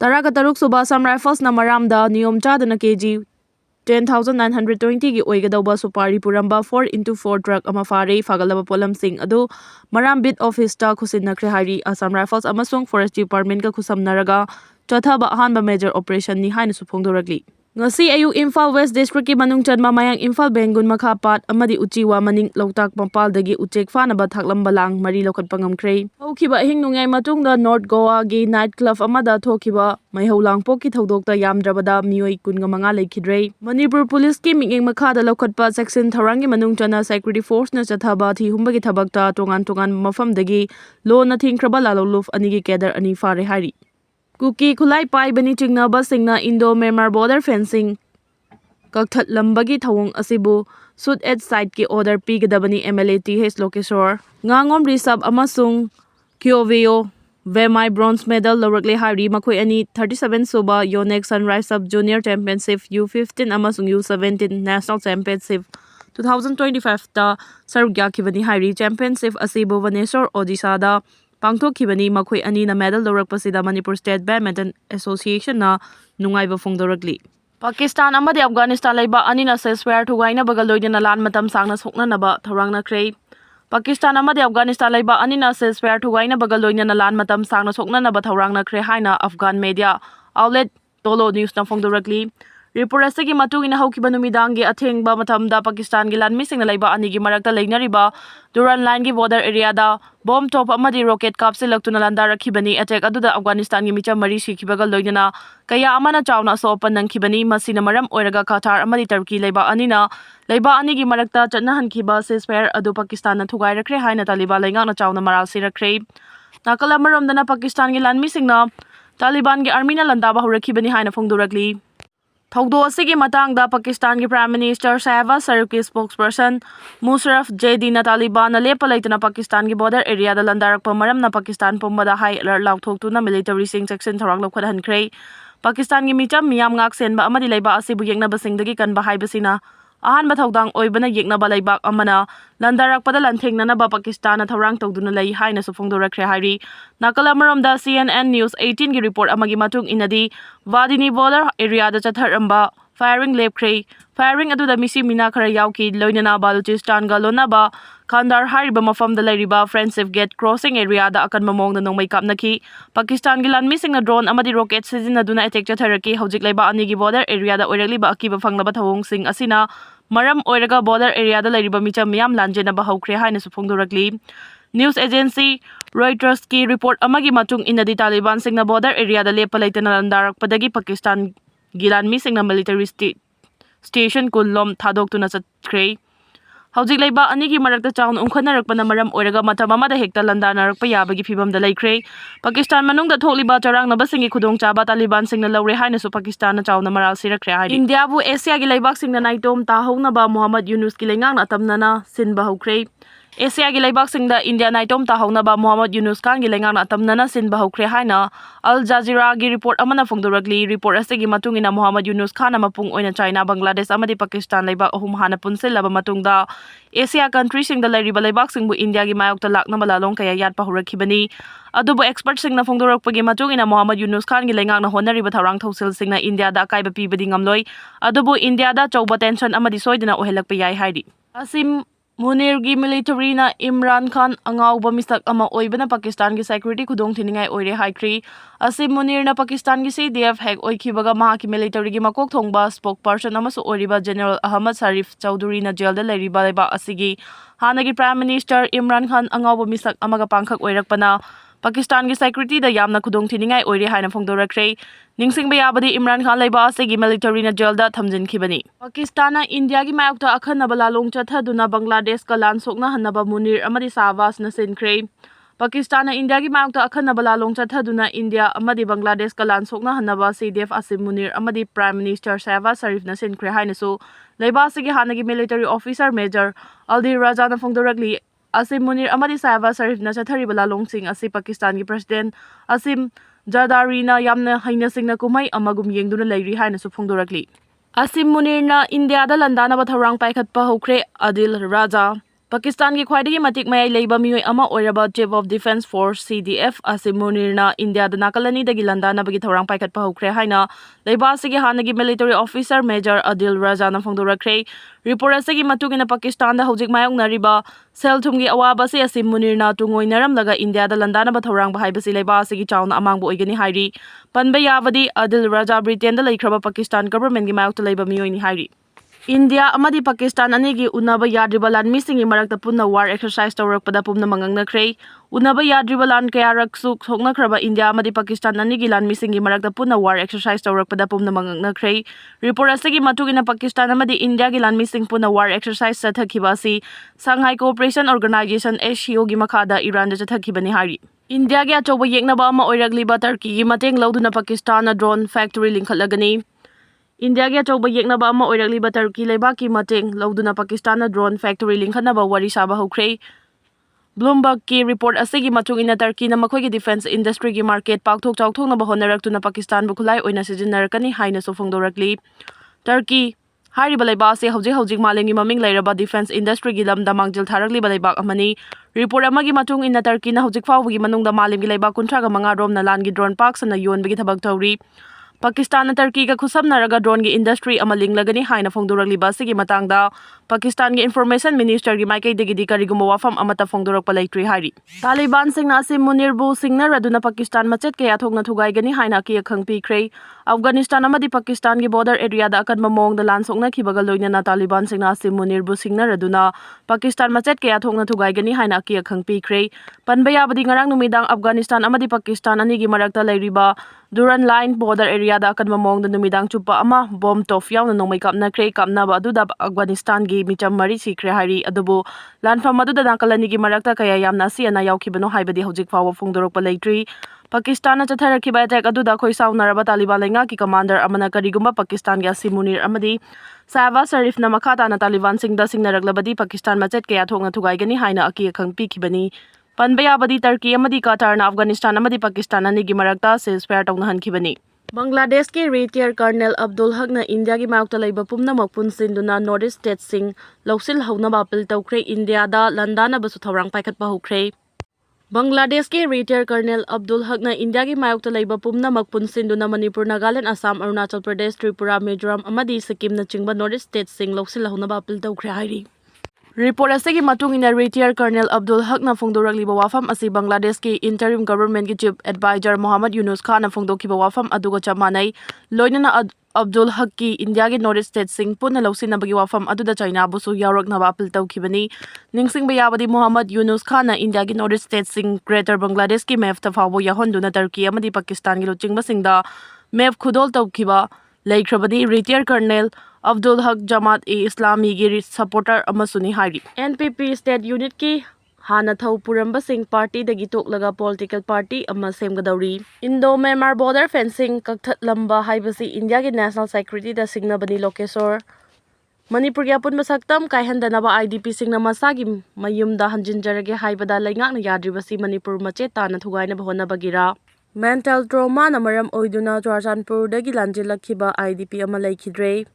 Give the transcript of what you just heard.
Tarakataruk suba Assam Rifles na maramda niyom chadana kg 10,920 gi oigadauba supari puramba 4x4 truck ama fare fagalaba polamsing adu maram bit office ta khusinnakhre hari Assam Rifles amasung Forest Department ka khusamnaraga chathaba ahanba major operation ni haina suphongdoragli ngasi ayu Imphal West District ki manung chanma mayang Imphal Bengun makhapat amadi uchiwa maning lautak pampal dagi uchek fanaba thaklambalang mari lokhat pangamkhre hokhiba hing nungai matungda North Goa gi night club amada thokhiba maihaulang pokki thodokta yamdrabada mioi kunga manga leikhidrei Manipur Police ki mingeng makhada lokhatpa section thorangi manung chana security force na chathaba thi humbagi thabakta tongan mafamdagi lo na thingkraba laloluf anigi cadre 2Fare hari Kuki khulai pai bani chingnaba singna Indo Myanmar border fencing kaktat lambagi thawong asibu suit at site ki order pigadabani MLA TH Lokeshwar ngangom risab amasung Kyoveo Vemai bronze medal lawrakle hari makhoi ani 37 suba Yonex Sunrise Sub Junior Championship U15 amasung U17 National Championship 2025 ta sarugya khibani hari championship asibu Vaneshwar Odisha da pangthokhibani makhoi ani na medal lawrakpasida Manipur State Badminton Association na nungaiba phongdoragli Pakistan amadi Afghanistan laiba ani na ceasefire thugaina bagal loidena lan matam sangna soknanaba thorangna khrei Pakistan amadi Afghanistan laiba ani na ceasefire thugaina bagal loidena lan matam sangna soknanaba thorangna khrei haina Afghan media outlet Tolo News na phongdoragli Report asigi matung ina haukiba numidangi athengba matamda Pakistan gi lanmi singna laiba ani gi marakta leinariba Duran line gi border area da bomb top amadi rocket kapse laktuna landa rakhibani attack aduda Afghanistan gi micha mari sikhibaga loidena kaya amana chawna sopan nangkhibani masina maram oiraga Qatar amadi Turkey laiba anina laiba ani gi marakta chatna hankhiba ceasefire adu Pakistan na thugai rakre haina Taliban lainga na chawna maral sirakre nakala maromdana Pakistan gi lanmi singna Taliban gi army na landa ba horakhibani haina phongdoragli Thogdo asigi matangda Pakistan ki Prime Minister Shehbaz Sharif ki spokesperson Musharraf JD na Taliban na lepalaitana Pakistan ki border area da landarakpa maram na Pakistan pumbada high alert lauthoktuna military sing section thorang lokhathankhre Pakistan ki micham miyam ngak senba amadi laiba asibu yeknaba singdagi kanba haibasina ahanba thodang oibana yeknaba laibak amana landarakpada lanthengnanaba Pakistan na thorang togduna lei haina suphongdorakre hari nakala maromda CNN News 18 ki report amagi matung inadi Vadini border area da chatharamba firing lepkhre firing aduda misi mina khara yauki loinana Balochistan ga lonaba Kandar hariba mafamda lairiba friendship gate crossing area da akan mamong na nongmai kapnaki Pakistan gi lanmi singna drone amadi rocket sizinaduna attack chatharaki hojik laiba ani gi border area da oirakliba akiba fanglaba thawong sing asina maram oiraga border area da lairiba micham miyam lanjena ba haukhre haina suphongdorakli News agency Reuters ki report amagi matung inadi Taliban singna border area da lepalaitana landarakpadagi Pakistan gilanmi singna military station kunlom thadoktuna chatkre Hojik laiba ani gi marakta chawn umkhanarakpana maram oiraga matam amada hekta landanarakpa yabagi phibamda laikre Pakistan manungda thokliba charangnaba singi khudongchaba Taliban singna lawre haina su Pakistan na chawna maral sirakre hai India bu Asia gi laibak singna naitom tahounaba Muhammad Yunus ki lengang na tamnana sinba hokre Asia gi laibak singda India naitom tahounaba Muhammad Yunus Khan gi lengang na tamnana sinba hokre haina Al Jazeera gi report amana phongdoragli report asigi matungina Muhammad Yunus Khan amapung oina China Bangladesh amadi Pakistan laibak ahum hana punsilaba matungda Asia country singda lairiba laibak singbu India gi mayokta lakna malalong kaya yatpa horakhibani adubu expert singna phongdorakpagi matungina Muhammad Yunus Khan gi lengang na honariba tharang thausil singna India da akaiba pibadi ngamloi adubu India da chauba tension amadi soidina ohelakpa yai haidi Asim Munir gi military na Imran Khan angauba misak ama oibana Pakistan gi security khudong thiningai oire haikri Asim Munir na Pakistan gi CDF hack oikhibaga maha ki military gi makok thongba spokesperson amasu oriba General Ahmad Sharif Chowdhury na jail da lairiba laiba asigi hanagi Prime Minister Imran Khan angauba misak amaga pangkhak oirakpana Pakistan gi security da yamna khudong thiningai oire haina phongdorakre ningsingba yabadi Imran Khan laiba asigi military na jail da thamjinkhibani Pakistan na India gi mayokta akhanaba lalong chathaduna Bangladesh ka lan sokna hanaba Munir amadi Shahbaz na sinkre Pakistan na India gi mayokta akhanaba lalong chathaduna India amadi Bangladesh ka lan sokna hanaba CDF Asim Munir amadi Prime Minister Shehbaz Sharif na sinkre haina su laiba asigi hanagi military officer Major Aldir Raja na phongdorakli Asim Munir amadi Shehbaz Sharif na chathariba lalong sing asi Pakistan gi President Asim Zardari na yamna haina singna kumai amagum yengduna lairi haina su phongdorakli Asim Munir na India da landana ba tharang paikhatpa hokre Adil Raja Pakistan ki khwaidagi matik mayai leiba mioi ama oiraba Chief of Defence Force CDF asi Munirna India da nakalani dagi landana bagi thorang paikat pa hokre haina leiba asigi hanagi military officer Major Adil Raja na phongdorakre report asigi matugina Pakistan da hojik mayong nariba selthumgi awaba si asi Munirna tungoi naram laga India da landana ba thorang ba haibasi leiba asigi chauna amangbo oigani hairi panba yabadi Adil Raja Britain da leikraba Pakistan government gi mayok leiba mioi ni hairi India amadi Pakistan anigi unaba yadriba lanmi singi marakta punna war exercise tawrakpada pumna mangangnakre unaba yadriba lan kayarak suk thoknakraba India amadi Pakistan anigi lanmi singi marakta punna war exercise tawrakpada pumna mangangnakre report asigi matugina Pakistan amadi India gi lanmi sing punna war exercise sathakhiba si Shanghai Cooperation Organization SCO gi makhada Iran da chathakibani hari India gi achoba yeknaba ama oiragliba Turkey gi mateng lauduna Pakistan na drone factory linkhatlagani India gi achoba yeknaba ama oiragliba Turkey leibaki mateng lauduna Pakistan na drone factory linkhanaba wari saba hokre Bloomberg ki report asigi matungina Turkey na makhoi gi defense industry gi market pakthok chawthokna ba honarak tuna Pakistan bu khulai oina sijinnarakani haina so phongdorakli Turkey hariba leiba se hojik malengi maming leiraba defense industry gi lamda mangjil tharakli ba leibak amani report amagi matung ina Turkey na hojik fawgi manungda malengi leiba 35 rom na lan gi drone parks na yonbagi thabak tawri Pakistan na Turkey ka khusabnaraga drone gi industry amaling lagani haina phongdorakliba sigi matangda Pakistan gi information minister gi maikai degi di karigumba wafam amata phongdorak palaitri hari Taliban singna asim Munir bu singna raduna Pakistan machet kaya thokna thugai gani haina ki akhang pikre Afghanistan amadi Pakistan gi border area da akan mamong da lan sokna khibaga loina na Taliban singna asim Munir bu singna raduna Pakistan machet kaya thokna thugai gani haina ki akhang pikre panbaya badi ngarang numidang Afghanistan amadi Pakistan ani gi marakta leiriba Duran line border area da akan mamong da numidang chupa ama bomb tof yaw na nongmai kapnakre kapnaba aduda Afghanistan gi micham mari sikre hari adubu lanfam aduda nakalani gi marakta kaya yamna siana yawkhibano haibadi hojik fawa phongdorok palaitri Pakistan na chatharakhiba attack aduda khoi saunaraba Taliban lenga ki commander amana karigumba Pakistan gi Asimunir amadi Sava Sharif na makhata na Taliban singda singnaraglabadi Pakistan machet kaya thokna thugai gani haina aki akhang pikhibani Panbaya badi Turkey amadi Qatar na Afghanistan amadi Pakistan anigi marakta ceasefire tawnahankibani Bangladesh ki Retier Colonel Abdul Haq na India gi mayokta leiba pumnamak punsinduna Northeast State sing lausil haunaba appeal tawkhre India da landana basu thawrang paikhatpa hokre Bangladesh ki Retier Colonel Abdul Haq na India gi mayokta leiba pumnamak punsinduna Manipur Nagaland Assam Arunachal Pradesh Tripura Mizoram amadi Sikkim na chingba Northeast State sing lausil haunaba appeal tawkhre hairi Report asigi matungina Retier Colonel Abdul Haq na phongdorakliba wafam asi Bangladesh ki interim government ki chief advisor Muhammad Yunus Khan na phongdokhiba wafam aduga chamanai loinana Abdul Haq ki India ki North State sing punna lausinabagi wafam aduda China busu yawraknaba appeal tawkhibani ningsingba yabadi Muhammad Yunus Khan na India ki North State sing Greater Bangladesh ki map ta fawo yahonduna Turkey amadi Pakistan ki luchingba singda map khudol tawkhiba leikrabadi Retier Colonel Abdul Haq Jamaat-e-Islami gi supporter amasuni hari NPP State Unit ki hana thau puramba sing party dagi toklaga political party ama semgadauri Indo-Myanmar border fencing kakthatlamba haibasi India ki National Security da singnabani Lokesor Manipur gi apun masaktam kaihandanaba IDP singna masagi mayumda hanjinjarage haibada laingakna yadribasi Manipur mache tana thugaina bahonnabagira Mental trauma na maram oiduna Churachandpur dagi lanjilakhiba IDP ama laikhidre